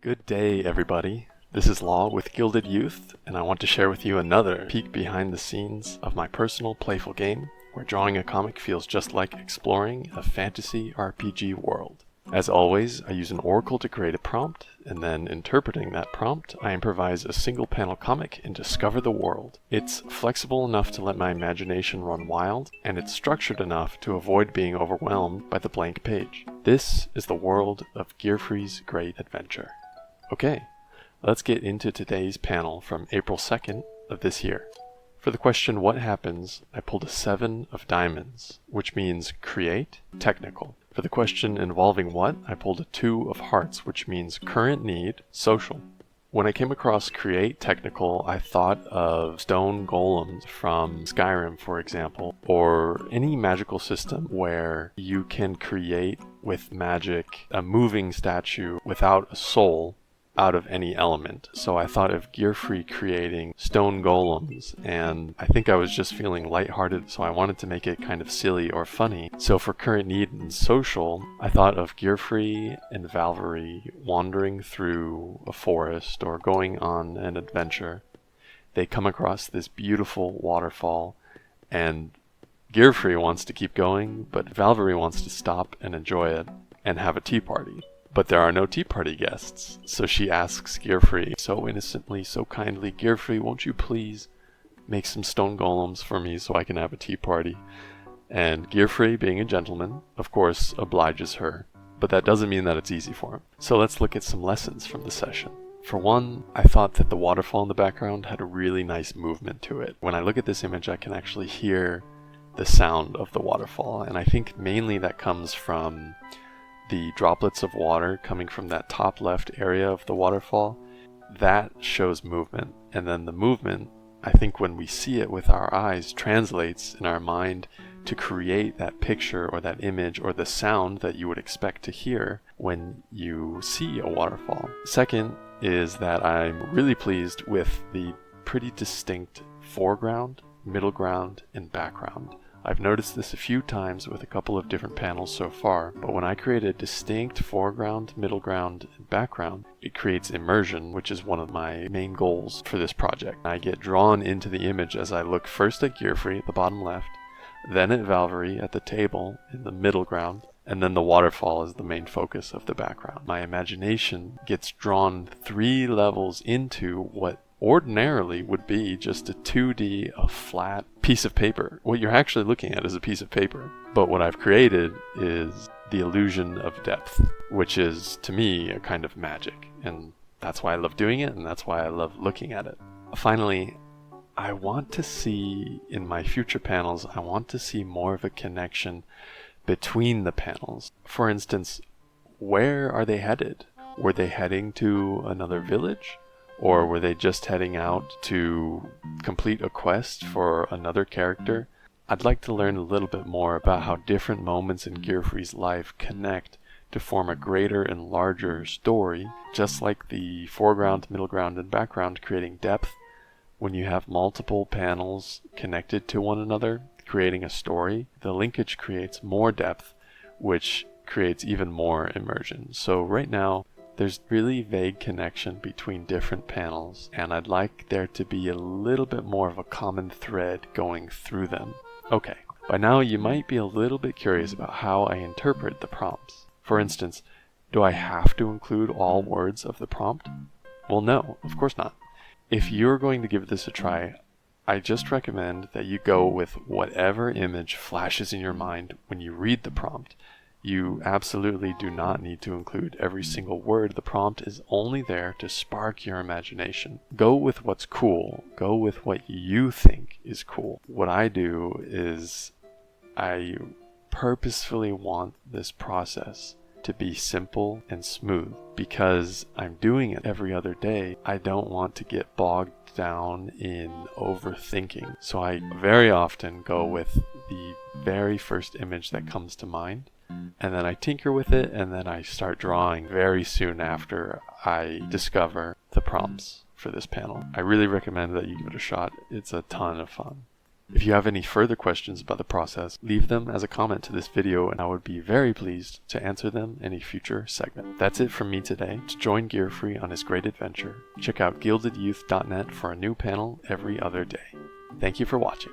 Good day, everybody. This is Law with Gilded Youth, and I want to share with you another peek behind the scenes of my personal playful game, where drawing a comic feels just like exploring a fantasy RPG world. As always, I use an oracle to create a prompt, and then interpreting that prompt, I improvise a single panel comic and discover the world. It's flexible enough to let my imagination run wild, and it's structured enough to avoid being overwhelmed by the blank page. This is the world of GEARFRY'S Great Adventure. Okay, let's get into today's panel from April 2nd of this year. For the question, what happens, I pulled a 7 of diamonds, which means create, technical. For the question involving what, I pulled a 2 of hearts, which means current need, social. When I came across create, technical, I thought of stone golems from Skyrim, for example, or any magical system where you can create with magic a moving statue without a soul out of any element. So I thought of GEARFRY creating stone golems, and I think I was just feeling lighthearted, so I wanted to make it kind of silly or funny. So for current need and social, I thought of GEARFRY and Valverie wandering through a forest or going on an adventure. They come across this beautiful waterfall, and GEARFRY wants to keep going, but Valverie wants to stop and enjoy it and have a tea party. But there are no tea party guests, so she asks GEARFRY so innocently, so kindly, "GEARFRY, won't you please make some stone golems for me so I can have a tea party?" And GEARFRY, being a gentleman, of course, obliges her, but that doesn't mean that it's easy for him. So let's look at some lessons from the session. For one, I thought that the waterfall in the background had a really nice movement to it. When I look at this image, I can actually hear the sound of the waterfall, and I think mainly that comes from the droplets of water coming from that top left area of the waterfall. That shows movement, and then the movement, I think when we see it with our eyes, translates in our mind to create that picture or that image or the sound that you would expect to hear when you see a waterfall. Second is that I'm really pleased with the pretty distinct foreground, middle ground, and background. I've noticed this a few times with a couple of different panels so far, but when I create a distinct foreground, middle ground, and background, it creates immersion, which is one of my main goals for this project. I get drawn into the image as I look first at GEARFRY at the bottom left, then at Valverie at the table in the middle ground, and then the waterfall is the main focus of the background. My imagination gets drawn 3 levels into what ordinarily would be just a 2D, a flat piece of paper. What you're actually looking at is a piece of paper. But what I've created is the illusion of depth, which is, to me, a kind of magic. And that's why I love doing it, and that's why I love looking at it. Finally, I want to see, in my future panels, I want to see more of a connection between the panels. For instance, where are they headed? Were they heading to another village? Or were they just heading out to complete a quest for another character? I'd like to learn a little bit more about how different moments in GEARFRY'S life connect to form a greater and larger story, just like the foreground, middle ground, and background creating depth. When you have multiple panels connected to one another, creating a story, the linkage creates more depth, which creates even more immersion. So right now, there's really vague connection between different panels, and I'd like there to be a little bit more of a common thread going through them. Okay, by now you might be a little bit curious about how I interpret the prompts. For instance, do I have to include all words of the prompt? Well, no, of course not. If you're going to give this a try, I just recommend that you go with whatever image flashes in your mind when you read the prompt. You absolutely do not need to include every single word. The prompt is only there to spark your imagination. Go with what's cool. Go with what you think is cool. What I do is I purposefully want this process to be simple and smooth. Because I'm doing it every other day, I don't want to get bogged down in overthinking. So I very often go with the very first image that comes to mind, and then I tinker with it, and then I start drawing very soon after I discover the prompts for this panel. I really recommend that you give it a shot. It's a ton of fun. If you have any further questions about the process, leave them as a comment to this video and I would be very pleased to answer them in a future segment. That's it from me today. To join GearFree on his great adventure, check out GildedYouth.net for a new panel every other day. Thank you for watching.